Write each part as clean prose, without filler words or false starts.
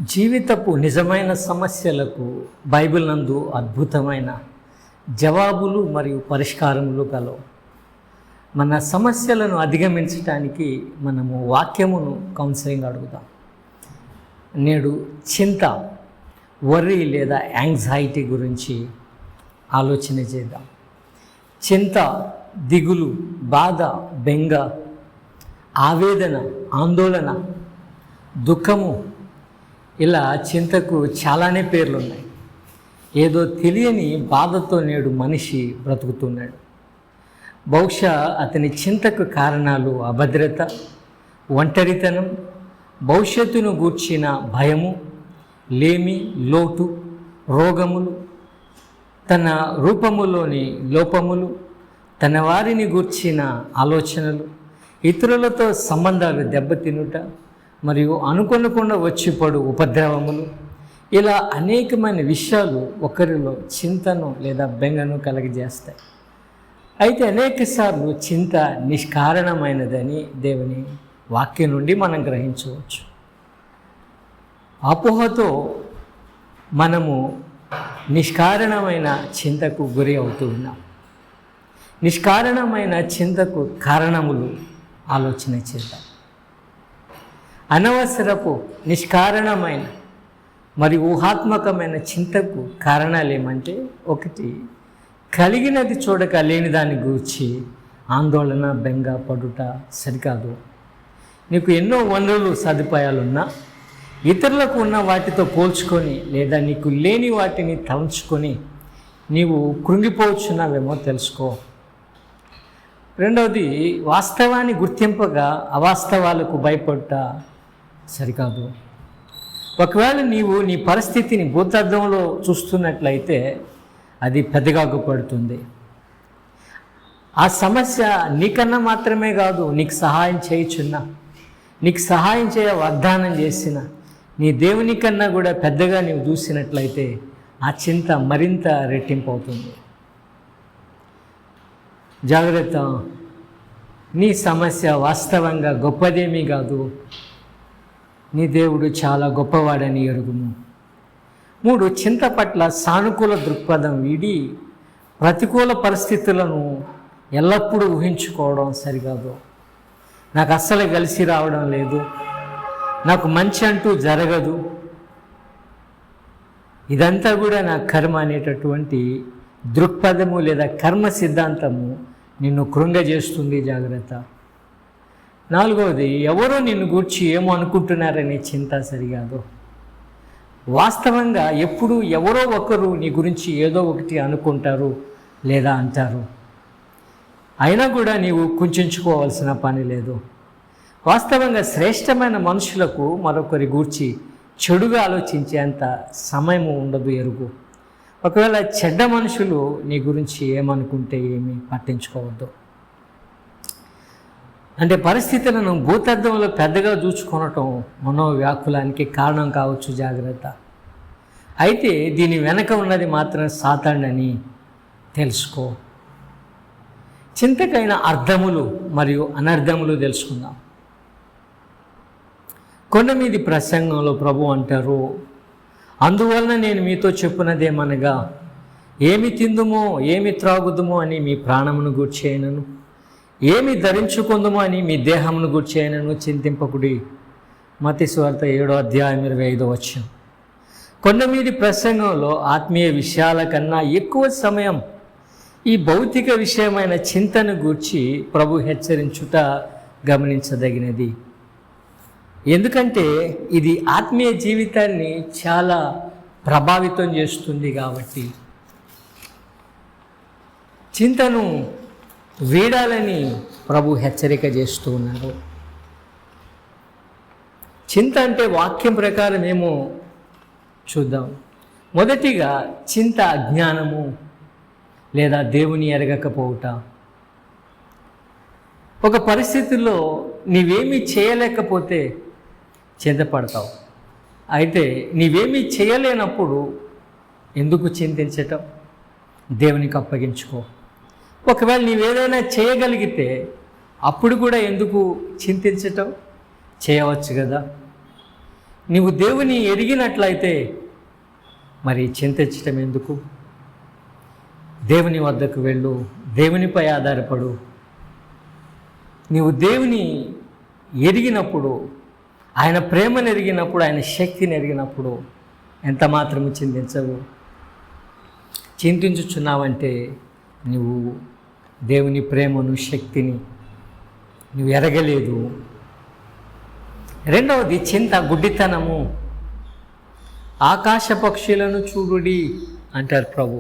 జీవితపు నిజమైన సమస్యలకు బైబిల్ నందు అద్భుతమైన జవాబులు మరియు పరిష్కారములు కలవు. మన సమస్యలను అధిగమించడానికి మనము వాక్యమును కౌన్సిలింగ్ అడుగుదాం. నేడు చింత, వర్రీ లేదా యాంగ్జైటీ గురించి ఆలోచన చేద్దాం. చింత, దిగులు, బాధ, బెంగ, ఆవేదన, ఆందోళన, దుఃఖము, ఇలా చింతకు చాలానే పేర్లు ఉన్నాయి. ఏదో తెలియని బాధతో నేడు మనిషి బ్రతుకుతున్నాడు. బహుశా అతని చింతకు కారణాలు అభద్రత, ఒంటరితనం, భవిష్యత్తును గూర్చిన భయము, లేమి, లోటు, రోగములు, తన రూపములోని లోపములు, తన వారిని గూర్చిన ఆలోచనలు, ఇతరులతో సంబంధాలు దెబ్బతినుట మరియు అనుకోనకుండా వచ్చిపడు ఉపద్రవములు, ఇలా అనేకమైన విషయాలు ఒకరిలో చింతను లేదా బెంగను కలగజేస్తాయి. అయితే అనేకసార్లు చింత నిష్కారణమైనదని దేవుని వాక్యం నుండి మనం గ్రహించవచ్చు. అపోహతో మనము నిష్కారణమైన చింతకు గురి అవుతూ ఉన్నాం. నిష్కారణమైన చింతకు కారణములు ఆలోచన చేద్దాం. అనవసరపు, నిష్కారణమైన మరియు ఊహాత్మకమైన చింతకు కారణాలు ఏమంటే, ఒకటి, కలిగినది చూడక లేని దాన్ని గూర్చి ఆందోళన, బెంగ పడుట సరికాదు. నీకు ఎన్నో వనరులు, సదుపాయాలున్నా ఇతరులకు ఉన్న వాటితో పోల్చుకొని లేదా నీకు లేని వాటిని తలంచుకొని నీవు కృంగిపోవచ్చున్నావేమో తెలుసుకో. రెండవది, వాస్తవాన్ని గుర్తింపగా అవాస్తవాలకు భయపడుట సరికాదు. ఒకవేళ నీవు నీ పరిస్థితిని భూతద్దంలో చూస్తున్నట్లయితే అది పెద్దగాకుపడుతుంది. ఆ సమస్య నీకన్నా మాత్రమే కాదు, నీకు సహాయం చేయుచున్నా, నీకు సహాయం చేయ వాగ్దానం చేసిన నీ దేవుని కన్నా కూడా పెద్దగా నీవు చూసినట్లయితే ఆ చింత మరింత రెట్టింపు అవుతుంది. జాగ్రత్త, నీ సమస్య వాస్తవంగా గొప్పదేమీ కాదు, నీ దేవుడు చాలా గొప్పవాడని ఎరుగుము. 3, చింత పట్ల సానుకూల దృక్పథం వీడి ప్రతికూల పరిస్థితులను ఎల్లప్పుడూ ఊహించుకోవడం సరికాదు. నాకు అస్సలు కలిసి రావడం లేదు, నాకు మంచి అంటూ జరగదు, ఇదంతా కూడా నా కర్మ అనేటటువంటి దృక్పథము లేదా కర్మ సిద్ధాంతము నిన్ను కృంగజేస్తుంది. జాగ్రత్త. 4వది, ఎవరో నిన్ను గూర్చి ఏమో అనుకుంటున్నారనే చింత సరికాదు. వాస్తవంగా ఎప్పుడు ఎవరో ఒకరు నీ గురించి ఏదో ఒకటి అనుకుంటారు లేదా అంటారు. అయినా కూడా నీవు కుంచుకోవాల్సిన పని లేదు. వాస్తవంగా శ్రేష్టమైన మనుషులకు మరొకరి గూర్చి చెడుగా ఆలోచించేంత సమయము ఉండదు, ఎరుగు. ఒకవేళ చెడ్డ మనుషులు నీ గురించి ఏమనుకుంటే ఏమీ పట్టించుకోవద్దు. అంటే పరిస్థితులను భూతద్దంలో పెద్దగా చూచుకొనటం మనోవ్యాకులానికి కారణం కావచ్చు. జాగ్రత్త. అయితే దీని వెనక ఉన్నది మాత్రం సాతానుడని తెలుసుకో. చింతకైన అర్థములు మరియు అనర్థములు తెలుసుకుందాం. కొండ మీది ప్రసంగంలో ప్రభు అంటారు, అందువలన నేను మీతో చెప్పున్నదేమనగా, ఏమి తిందుమో ఏమి త్రాగుదుమో అని మీ ప్రాణమును గూర్చేయనను, ఏమి ధరించుకుందుమో అని మీ దేహమును గూర్చేయనను చింతింపకుడి. మత్తయి సువార్త 7:25. కొండ మీది ప్రసంగంలో ఆత్మీయ విషయాల కన్నా ఎక్కువ సమయం ఈ భౌతిక విషయమైన చింతను గూర్చి ప్రభు హెచ్చరించుట గమనించదగినది. ఎందుకంటే ఇది ఆత్మీయ జీవితాన్ని చాలా ప్రభావితం చేస్తుంది. కాబట్టి చింతను వీడాలని ప్రభు హెచ్చరిక చేస్తూ ఉన్నారు. చింత అంటే వాక్యం ప్రకారం ఏమో చూద్దాం. మొదటిగా, చింత అజ్ఞానము లేదా దేవుని ఎరగకపోవుట. ఒక పరిస్థితుల్లో నీవేమీ చేయలేకపోతే చింతపడతావు. అయితే నీవేమీ చేయలేనప్పుడు ఎందుకు చింతించటం? దేవునికి అప్పగించుకో. ఒకవేళ నీవేదైనా చేయగలిగితే అప్పుడు కూడా ఎందుకు చింతించటం? చేయవచ్చు కదా. నీవు దేవుని ఎరిగినట్లయితే మరి చింతించటం ఎందుకు? దేవుని వద్దకు వెళ్ళు, దేవునిపై ఆధారపడు. నీవు దేవుని ఎరిగినప్పుడు, ఆయన ప్రేమను ఎరిగినప్పుడు, ఆయన శక్తిని ఎరిగినప్పుడు ఎంత మాత్రము చింతించవు. చింతించుచున్నావంటే నువ్వు దేవుని ప్రేమను, శక్తిని నువ్వు ఎరగలేదు. రెండవది చింత, గుడ్డితనము. ఆకాశ పక్షులను చూడుడి అంటారు ప్రభు.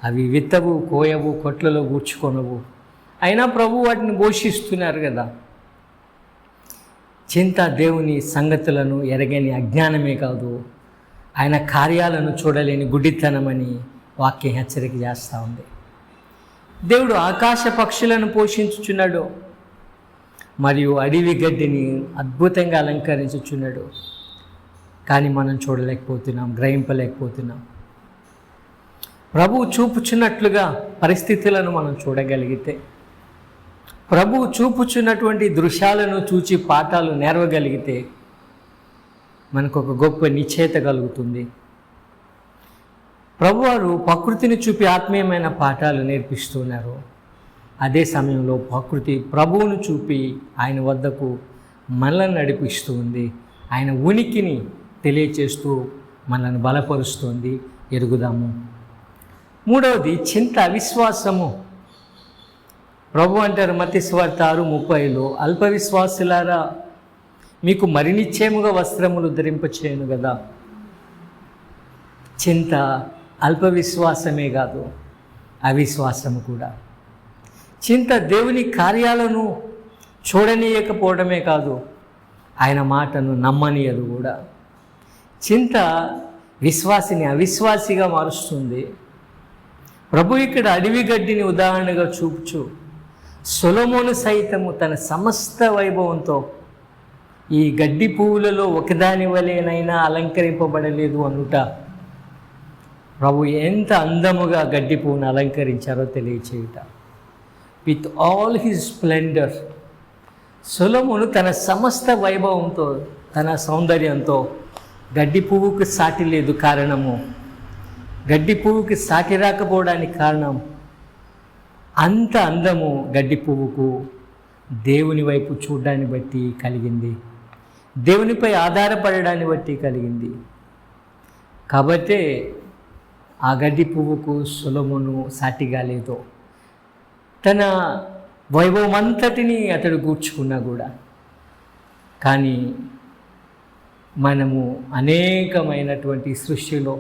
అవి విత్తవు, కోయవు, కొట్లలో కూర్చుకొనవు, అయినా ప్రభు వాటిని పోషిస్తున్నారు కదా. చింత దేవుని సంగతులను ఎరగని అజ్ఞానమే కాదు, ఆయన కార్యాలను చూడలేని గుడ్డితనమని వాక్యం హెచ్చరిక చేస్తూ ఉంది. దేవుడు ఆకాశ పక్షులను పోషించుచున్నాడు, మరియు అడవి గడ్డిని అద్భుతంగా అలంకరించుచున్నాడు. కానీ మనం చూడలేకపోతున్నాం, గ్రహింపలేకపోతున్నాం. ప్రభువు చూపుచున్నట్లుగా పరిస్థితులను మనం చూడగలిగితే, ప్రభువు చూపుచున్నటువంటి దృశ్యాలను చూచి పాఠాలు నేర్వగలిగితే మనకు ఒక గొప్ప నిశ్చయత కలుగుతుంది. ప్రభువారు ప్రకృతిని చూపి ఆత్మీయమైన పాఠాలు నేర్పిస్తున్నారు. అదే సమయంలో ప్రకృతి ప్రభువును చూపి ఆయన వద్దకు మనల్ని నడిపిస్తూ ఉంది. ఆయన ఉనికిని తెలియచేస్తూ మనల్ని బలపరుస్తుంది. ఎరుగుదాము. మూడవది చింత, అవిశ్వాసము. ప్రభు అంటారు మత్తయి సువార్త 6:30, అల్ప విశ్వాసులారా, మీకు మరి నిశ్చయముగా వస్త్రములు ధరింపచేయను కదా. చింత అల్ప విశ్వాసమే కాదు, అవిశ్వాసము కూడా. చింత దేవుని కార్యాలను చూడనీయకపోవడమే కాదు, ఆయన మాటను నమ్మనీయదు కూడా. చింత విశ్వాసిని అవిశ్వాసిగా మారుస్తుంది. ప్రభు ఇక్కడ అడవి గడ్డిని ఉదాహరణగా చూపుచు, సొలొమోను సైతము తన సమస్త వైభవంతో ఈ గడ్డి పువ్వులలో ఒకదాని వలెనైనా అలంకరింపబడలేదు అనుట, ప్రభు ఎంత అందముగా గడ్డి పువ్వును అలంకరించారో తెలియచేయుట. విత్ ఆల్ హిజ్ స్ప్లెండర్, సొలొమోను తన సమస్త వైభవంతో, తన సౌందర్యంతో గడ్డి పువ్వుకు సాటి లేదు. కారణము, గడ్డి పువ్వుకి సాటి రాకపోవడానికి కారణం, అంత అందము గడ్డి పువ్వుకు దేవుని వైపు చూడడాన్ని బట్టి కలిగింది, దేవునిపై ఆధారపడడాన్ని బట్టి కలిగింది. కాబట్టే ఆ గడ్డి పువ్వుకు సొలొమోను సాటిగా లేదు. తన వైభవం అంతటిని అతడు కూర్చుకున్నా కూడా. కానీ మనము అనేకమైనటువంటి సృష్టిలో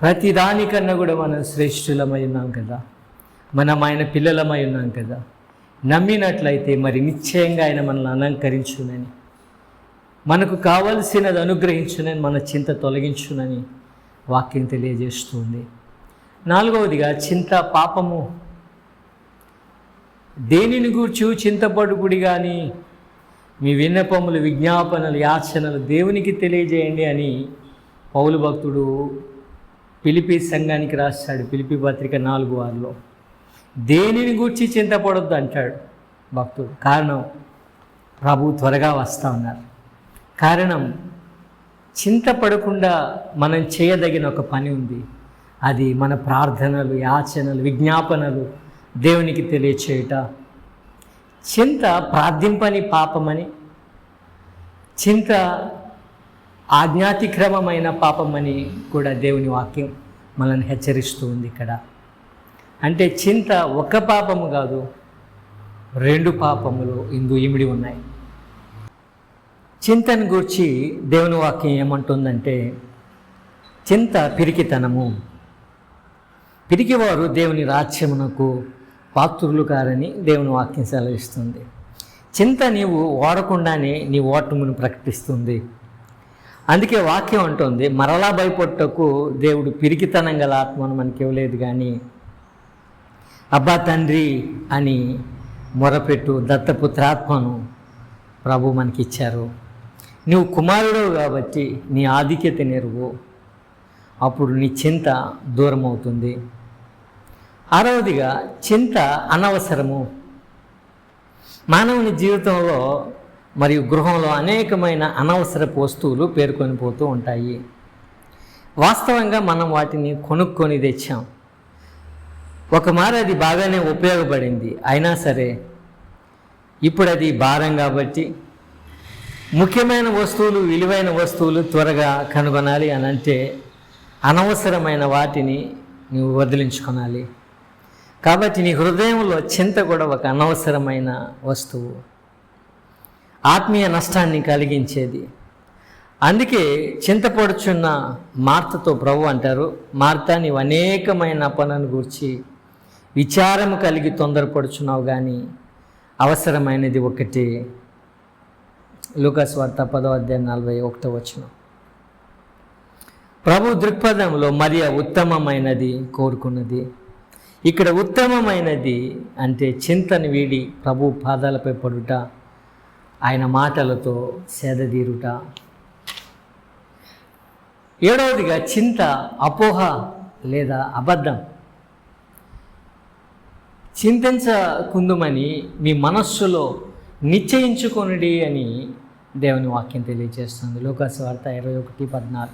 ప్రతిదానికన్నా కూడా మనం శ్రేష్ఠులమై ఉన్నాం కదా, మనం ఆయన పిల్లలమై ఉన్నాం కదా. నమ్మినట్లయితే మరి నిశ్చయంగా ఆయన మనల్ని అలంకరించునని, మనకు కావలసినది అనుగ్రహించునని, మన చింత తొలగించునని వాక్యం తెలియజేస్తుంది. నాలుగవదిగా చింత, పాపము. దేనిని గూర్చి చింతపడుకుడి కానీ మీ విన్నపములు, విజ్ఞాపనలు, యాచనలు దేవునికి తెలియజేయండి అని పౌలు భక్తుడు ఫిలిప్పీ సంఘానికి రాశాడు. ఫిలిప్పీ పత్రిక 4:6. దేనిని గూర్చి చింతపడొద్దు అంటాడు భక్తుడు. కారణం, ప్రభు త్వరగా వస్తూ ఉన్నారు. కారణం, చింతపడకుండా మనం చేయదగిన ఒక పని ఉంది. అది మన ప్రార్థనలు, యాచనలు, విజ్ఞాపనలు దేవునికి తెలియచేయుట. చింత ప్రార్థింపని పాపమని, చింత ఆజ్ఞాతిక్రమమైన పాపమని కూడా దేవుని వాక్యం మనల్ని హెచ్చరిస్తూ ఉంది ఇక్కడ. అంటే చింత ఒక పాపము కాదు, 2 పాపములు ఇందు ఇమిడి ఉన్నాయి. చింతను గూర్చి దేవుని వాక్యం ఏమంటుందంటే, చింత పిరికితనము. పిరికివారు దేవుని రాజ్యమునకు పాత్రులు కారని దేవుని వాక్యం సెలవిస్తుంది. చింత నీవు వాడకుండానే నీ ఓటమును ప్రకటిస్తుంది. అందుకే వాక్యం అంటుంది, మరలా భయపడటకు దేవుడు పిరికితనం గల ఆత్మను మనకి ఇవ్వలేదు, కానీ అబ్బా తండ్రి అని మొరపెట్టు దత్తపుత్రాత్మను ప్రభు మనకిచ్చారు. నువ్వు కుమారుడు కాబట్టి నీ ఆధిక్యత నెరువు, అప్పుడు నీ చింత దూరం అవుతుంది. 6వదిగా చింత అనవసరము. మానవుని జీవితంలో మరియు గృహంలో అనేకమైన అనవసరపు వస్తువులు పేర్కొని పోతూ ఉంటాయి. వాస్తవంగా మనం వాటిని కొనుక్కొని తెచ్చాం. ఒక మారు అది బాగానే ఉపయోగపడింది, అయినా సరే ఇప్పుడు అది భారం కాబట్టి ముఖ్యమైన వస్తువులు, విలువైన వస్తువులు త్వరగా కనుగొనాలి అని అంటే అనవసరమైన వాటిని నువ్వు వదిలించుకోనాలి. కాబట్టి నీ హృదయంలో చింత కూడా ఒక అనవసరమైన వస్తువు, ఆత్మీయ నష్టాన్ని కలిగించేది. అందుకే చింతపడుచున్న మార్తతో ప్రభు అంటారు, మార్తా, నీవు అనేకమైన పనులను గూర్చి విచారము కలిగి తొందరపడుచున్నావు, కానీ అవసరమైనది ఒకటి. లూకాసు వార్త 10:41. ప్రభు దృక్పథంలో మరియ ఉత్తమమైనది కోరుకున్నది. ఇక్కడ ఉత్తమమైనది అంటే చింతను వీడి ప్రభు పాదాలపై పడుట, ఆయన మాటలతో సేదదీరుట. 7వదిగా చింత అపోహ లేదా అబద్ధం. చింతించకుందుమని మీ మనస్సులో నిశ్చయించుకొనుడి అని దేవుని వాక్యం తెలియజేస్తుంది. లూకాసు వార్త 21:14.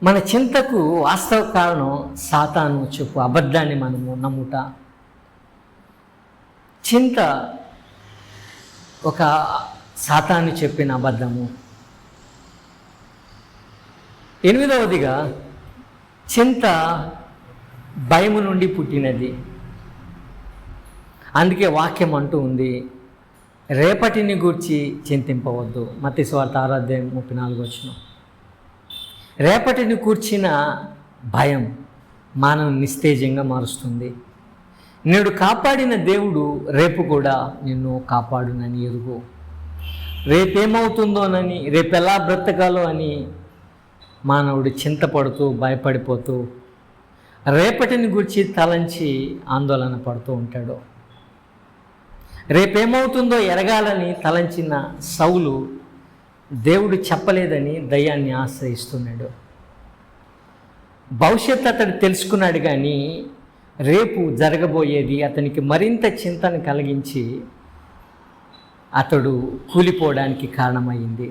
మన చింతకు వాస్తవ కారణం సాతాను చెప్పు అబద్ధాన్ని మనము నమ్ముట. చింత ఒక సాతాను చెప్పిన అబద్ధము. 8వదిగా చింత భయము నుండి పుట్టినది. అందుకే వాక్యం అంటూ ఉంది, రేపటిని గూర్చి చింతింపవద్దు. మత్తయి సువార్త 6:34. రేపటిని కూర్చిన భయం మానవ నిస్తేజంగా మారుస్తుంది. నేడు కాపాడిన దేవుడు రేపు కూడా నిన్ను కాపాడునని ఎరుగు. రేపేమవుతుందోనని, రేపు ఎలా బ్రతకాలో అని మానవుడు చింతపడుతూ భయపడిపోతూ రేపటిని గురించి తలంచి ఆందోళన పడుతూ ఉంటాడు. రేపేమవుతుందో ఎరగాలని తలంచిన సౌలు దేవుడు చెప్పలేదని దయ్యాన్ని ఆశ్రయిస్తున్నాడు. భవిష్యత్తు అతడు తెలుసుకున్నాడు, కానీ రేపు జరగబోయేది అతనికి మరింత చింతను కలిగించి అతడు కూలిపోవడానికి కారణమైంది.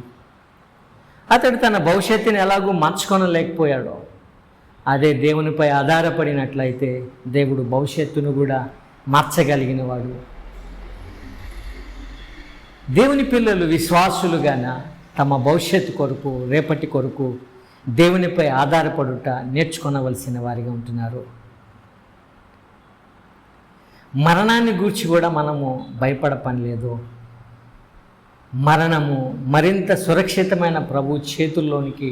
అతడు తన భవిష్యత్తుని ఎలాగూ మార్చుకొనలేకపోయాడో, అదే దేవునిపై ఆధారపడినట్లయితే దేవుడు భవిష్యత్తును కూడా మార్చగలిగిన వాడు. దేవుని పిల్లలు విశ్వాసులుగాన తమ భవిష్యత్తు కొరకు, రేపటి కొరకు దేవునిపై ఆధారపడుట నేర్చుకొనవలసిన వారిగా ఉంటున్నారు. మరణాన్ని గూర్చి కూడా మనము భయపడ పని లేదు. మరణము మరింత సురక్షితమైన ప్రభు చేతుల్లోనికి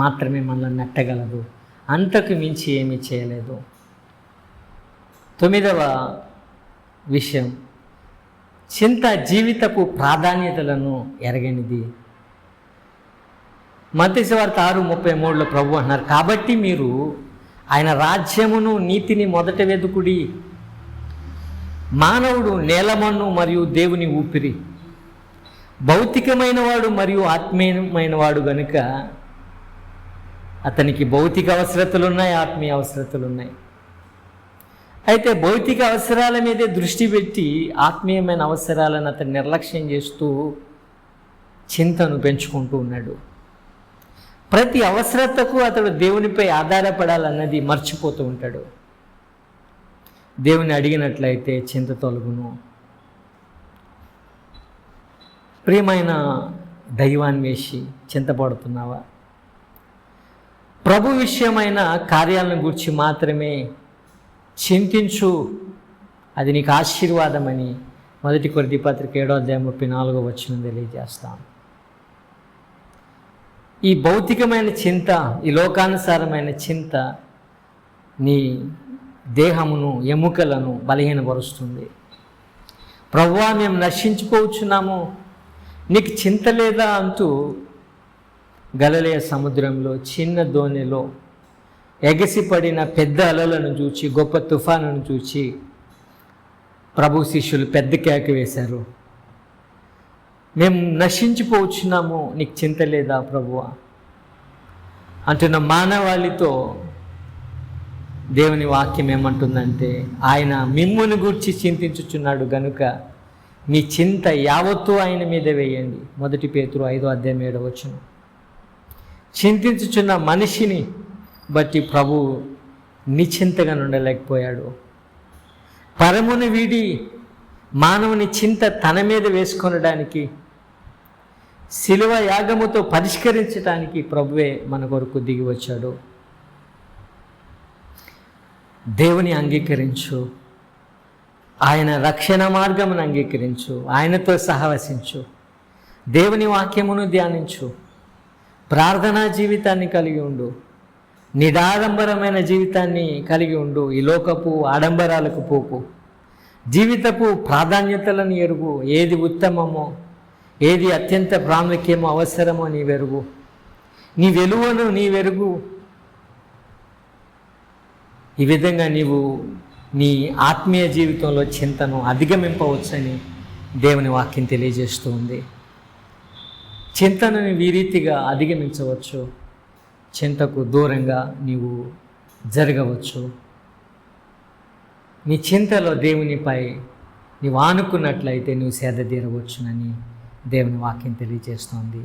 మాత్రమే మనల్ని నెట్టగలదు, అంతకు మించి ఏమీ చేయలేదు. 9వ విషయం, చింత జీవితపు ప్రాధాన్యతలను ఎరగనిది. మత్తయి సువార్త 6:33 ప్రభు అంటున్నారు, కాబట్టి మీరు ఆయన రాజ్యమును నీతిని మొదట వెదుకుడి. మానవుడు నేలమన్ను మరియు దేవుని ఊపిరి, భౌతికమైన వాడు మరియు ఆత్మీయమైన వాడు గనుక అతనికి భౌతిక అవసరతలు ఉన్నాయి, ఆత్మీయ అవసరతలు ఉన్నాయి. అయితే భౌతిక అవసరాల మీదే దృష్టి పెట్టి ఆత్మీయమైన అవసరాలను అతను నిర్లక్ష్యం చేస్తూ చింతను పెంచుకుంటూ ఉన్నాడు. ప్రతి అవసరతకు అతడు దేవునిపై ఆధారపడాలన్నది మర్చిపోతూ ఉంటాడు. దేవుని అడిగినట్లయితే చింత తొలగును. ప్రియమైన దైవాన్వేషి, చింతపడుతున్నావా? ప్రభు విషయమైన కార్యాలను గురించి మాత్రమే చింతించు, అది నీకు ఆశీర్వాదమని 1 కొరింథీ పత్రిక 7:34 తెలియజేస్తాను. ఈ భౌతికమైన చింత, ఈ లోకానుసారమైన చింత నీ దేహమును, ఎముకలను బలహీనపరుస్తుంది. ప్రభువా, మేము నశించిపోవచ్చున్నాము, నీకు చింత లేదా అంటూ గలిలయ సముద్రంలో చిన్న దోణిలో ఎగసిపడిన పెద్ద అలలను చూచి, గొప్ప తుఫానును చూచి ప్రభు శిష్యులు పెద్ద కేక వేశారు, మేము నశించిపోవచ్చున్నాము, నీకు చింత లేదా ప్రభువా అంటున్న మానవాళితో దేవుని వాక్యం ఏమంటుందంటే, ఆయన మిమ్మును గూర్చి చింతించుచున్నాడు గనుక మీ చింత యావత్తూ ఆయన మీద వేయండి. 1 పేతురు 5:7. చింతించుచున్న మనిషిని బట్టి ప్రభు నిశ్చింతగా ఉండలేకపోయాడు. పరమును వీడి మానవుని చింత తన మీద వేసుకొనడానికి, శిలువ యాగముతో పరిష్కరించడానికి ప్రభువే మన కొరకు దిగి వచ్చాడు. దేవుని అంగీకరించు, ఆయన రక్షణ మార్గమును అంగీకరించు, ఆయనతో సహవసించు, దేవుని వాక్యమును ధ్యానించు, ప్రార్థనా జీవితాన్ని కలిగి ఉండు, నిరాడంబరమైన జీవితాన్ని కలిగి ఉండు. ఈ లోకపు ఆడంబరాలకు పోకు, జీవితపు ప్రాధాన్యతలను ఎరుగు, ఏది ఉత్తమమో, ఏది అత్యంత ప్రాముఖ్యమో, అవసరమో నీవెరుగు, నీ వెలువను నీవెరుగు. ఈ విధంగా నీవు నీ ఆత్మీయ జీవితంలో చింతను అధిగమింపవచ్చని దేవుని వాక్యం తెలియజేస్తూ ఉంది. చింతను ఈ రీతిగా అధిగమించవచ్చు, చింతకు దూరంగా నీవు జరగవచ్చు. నీ చింతలో దేవునిపై నీవు ఆనుకున్నట్లయితే నువ్వు సేద తీరవచ్చునని దేవుని వాక్యం తెలియజేస్తోంది.